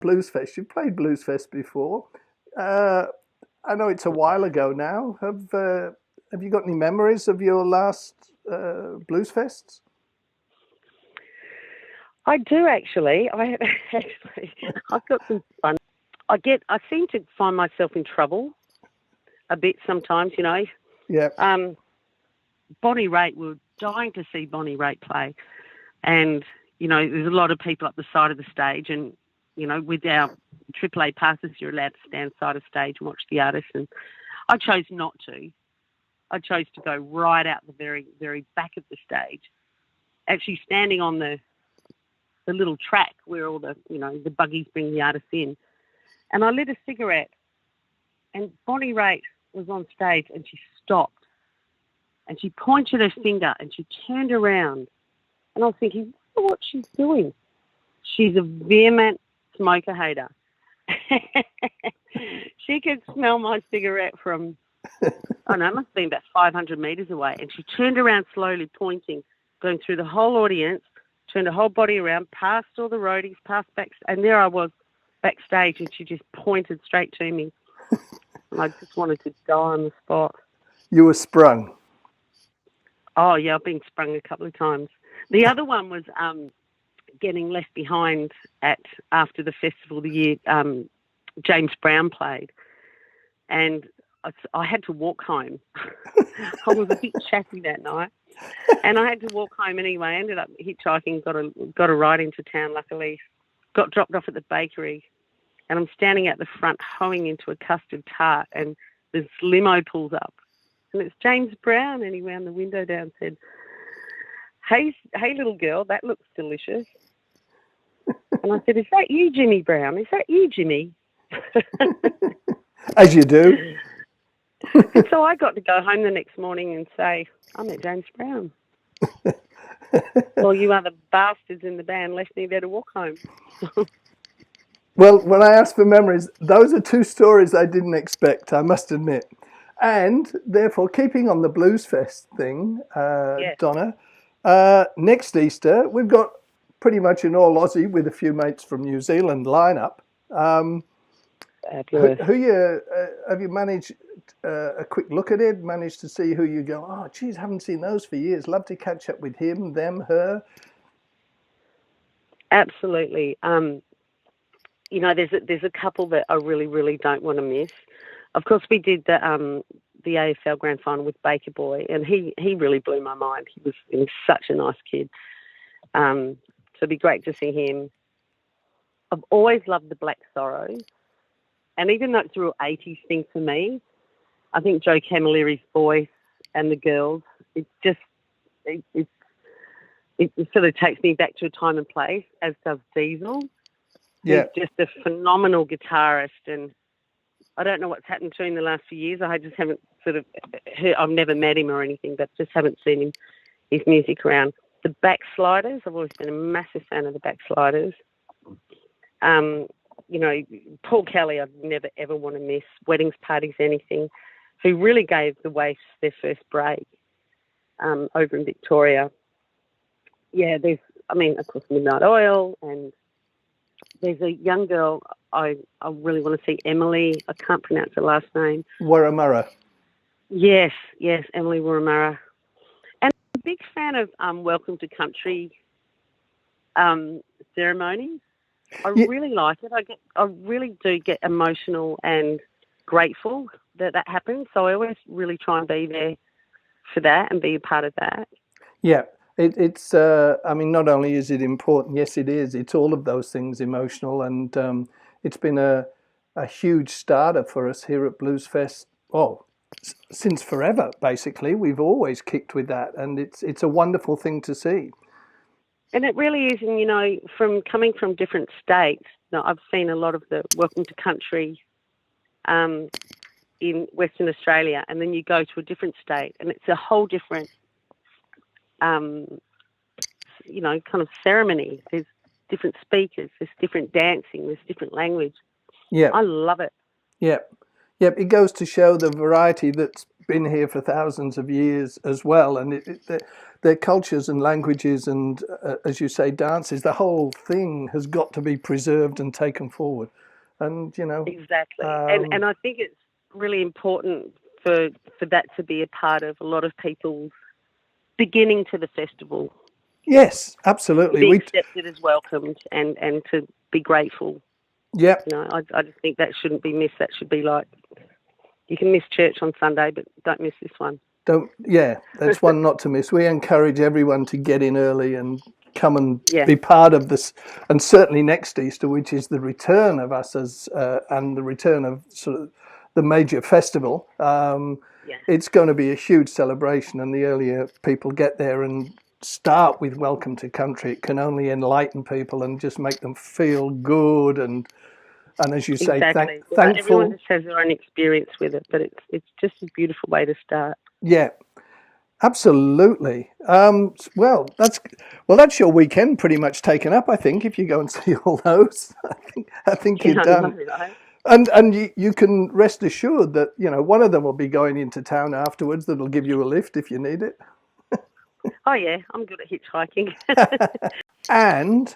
Bluesfest. You've played Bluesfest before. Uh, I know it's a while ago now. Have you got any memories of your last Bluesfests? I do actually. I've got some fun. I seem to find myself in trouble a bit sometimes, Yeah, Bonnie Raitt, we were dying to see Bonnie Raitt play. And, there's a lot of people up the side of the stage. And, with our AAA passes, you're allowed to stand side of stage and watch the artist. And I chose not to. I chose to go right out the very, very back of the stage, actually standing on the little track where all the buggies bring the artists in. And I lit a cigarette, and Bonnie Raitt was on stage, and she stopped, and she pointed her finger, and she turned around, and I was thinking, I wonder what she's doing. She's a vehement smoker hater. She could smell my cigarette from, I don't know, it must have been about 500 metres away, and she turned around slowly, pointing, going through the whole audience, turned her whole body around, past all the roadies, past back, and there I was backstage, and she just pointed straight to me. And I just wanted to die on the spot. you were sprung. Oh, yeah, I've been sprung a couple of times. The other one was getting left behind after the festival the year James Brown played. And I had to walk home. I was a bit chatty that night. And I had to walk home anyway. I ended up hitchhiking, got a ride into town, luckily. Got dropped off at the bakery. And I'm standing at the front hoeing into a custard tart, and this limo pulls up. And it's James Brown, and he wound the window down and said, hey, little girl, that looks delicious. And I said, is that you, Jimmy Brown? Is that you, Jimmy? As you do. And so I got to go home the next morning and say, I met James Brown. Well, you other bastards in the band left me there to walk home. Well, when I asked for memories, those are two stories I didn't expect, I must admit. And therefore, keeping on the Bluesfest thing, Yes. Donna, next Easter, we've got pretty much an all Aussie with a few mates from New Zealand lineup. Have you managed a quick look at it, managed to see who you go, oh, geez, haven't seen those for years. Love to catch up with him, them, her. Absolutely. There's a couple that I really, really don't want to miss. Of course, we did the AFL Grand Final with Baker Boy, and he really blew my mind. He was such a nice kid. So it'd be great to see him. I've always loved the Black Sorrows, and even though it's a real 80s thing for me, I think Joe Camilleri's voice and the girls, it sort of takes me back to a time and place, as does Diesel. Yeah. He's just a phenomenal guitarist, and I don't know what's happened to him in the last few years. I just haven't sort of heard, I've never met him or anything, but just haven't seen his music around. The Backsliders, I've always been a massive fan of the Backsliders. Paul Kelly, I'd never, ever want to miss. Weddings, parties, anything. Who really gave the Waifs their first break over in Victoria. Yeah, of course, Midnight Oil, and there's a young girl I really want to see, Emily. I can't pronounce her last name. Warramurra. Yes, Emily Warramurra. And I'm a big fan of Welcome to Country ceremonies. I really like it. I really do get emotional and grateful that happens. So I always really try and be there for that and be a part of that. Yeah. It's not only is it important, yes, it is. It's all of those things emotional, and it's been a huge starter for us here at Bluesfest. Since forever, basically. We've always kicked with that, and it's a wonderful thing to see. And it really is, and from coming from different states, I've seen a lot of the Welcome to Country in Western Australia, and then you go to a different state, and it's a whole different kind of ceremony. There's different speakers, there's different dancing, there's different language. Yeah. I love it. Yeah. It goes to show the variety that's been here for thousands of years as well, and their cultures and languages and, as you say, dances, the whole thing has got to be preserved and taken forward. And, Exactly. And I think it's really important for that to be a part of a lot of people's beginning to the festival. Yes, absolutely. To be accepted as welcomed and to be grateful. Yeah. I just think that shouldn't be missed. That should be like, you can miss church on Sunday, but don't miss this one. That's one not to miss. We encourage everyone to get in early and come and be part of this, and certainly next Easter, which is the return of us and the return of sort of the major festival. It's going to be a huge celebration, and the earlier people get there and start with Welcome to Country, it can only enlighten people and just make them feel good and as you say, thankful. Everyone just has their own experience with it, but it's just a beautiful way to start. Yeah, absolutely. Well, that's your weekend pretty much taken up. I think if you go and see all those, I think you're done. Right? And you can rest assured that one of them will be going into town afterwards. That'll give you a lift if you need it. Oh yeah, I'm good at hitchhiking. And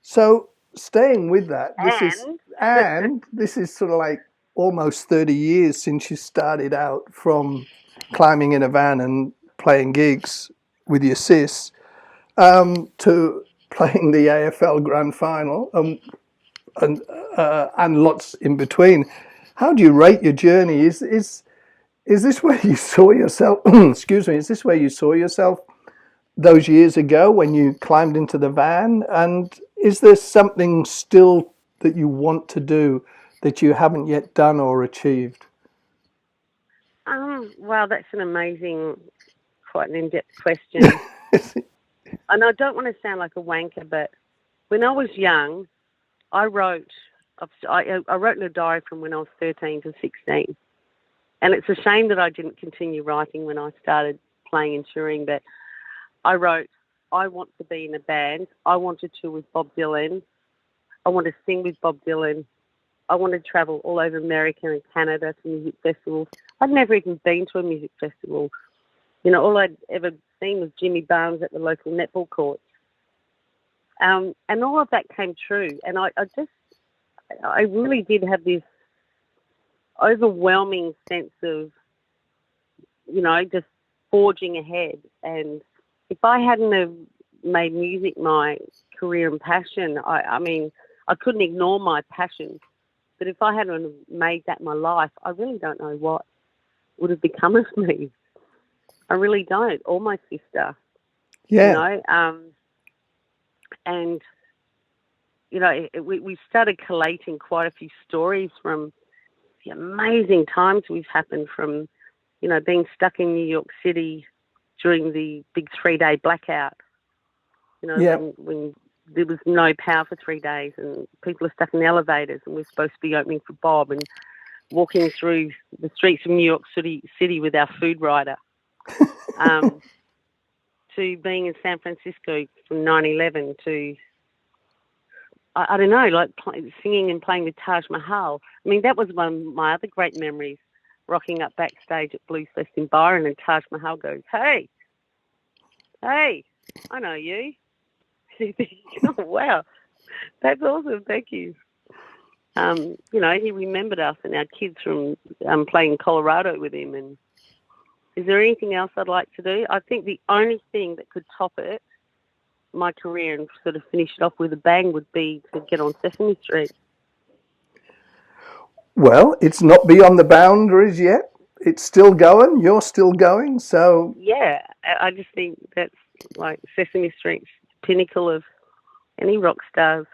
so, staying with that, this is sort of like almost 30 years since you started out from climbing in a van and playing gigs with your sis to playing the AFL Grand Final and lots in between. How do you rate your journey? Is this where you saw yourself? Excuse me. Is this where you saw yourself those years ago when you climbed into the van? And is there something still that you want to do that you haven't yet done or achieved? Well, that's an amazing, quite an in-depth question. And I don't want to sound like a wanker, but when I was young, I wrote in a diary from when I was 13 to 16. And it's a shame that I didn't continue writing when I started playing and touring, but I wrote, I want to be in a band. I want to tour with Bob Dylan. I want to sing with Bob Dylan. I want to travel all over America and Canada to music festivals. I'd never even been to a music festival. All I'd ever seen was Jimmy Barnes at the local netball courts. And all of that came true. And I really did have this overwhelming sense of, just forging ahead. And if I hadn't have made music my career and passion, I mean, I couldn't ignore my passion. But if I hadn't made that my life, I really don't know what would have become of me. I really don't. Or my sister. Yeah. And, we started collating quite a few stories from the amazing times we've happened from, being stuck in New York City during the big 3-day blackout. When there was no power for 3 days and people are stuck in elevators and we're supposed to be opening for Bob and walking through the streets of New York City with our food rider. To being in San Francisco from 9/11 to, I don't know, like singing and playing with Taj Mahal. I mean, that was one of my other great memories, rocking up backstage at Bluesfest in Byron and Taj Mahal goes, hey, I know you. Oh, wow, that's awesome, thank you. He remembered us and our kids from playing in Colorado with him. And is there anything else I'd like to do? I think the only thing that could top it, my career, and sort of finish it off with a bang would be to get on Sesame Street. Well, it's not beyond the boundaries yet. It's still going. You're still going. So yeah, I just think that's like Sesame Street's pinnacle of any rock star's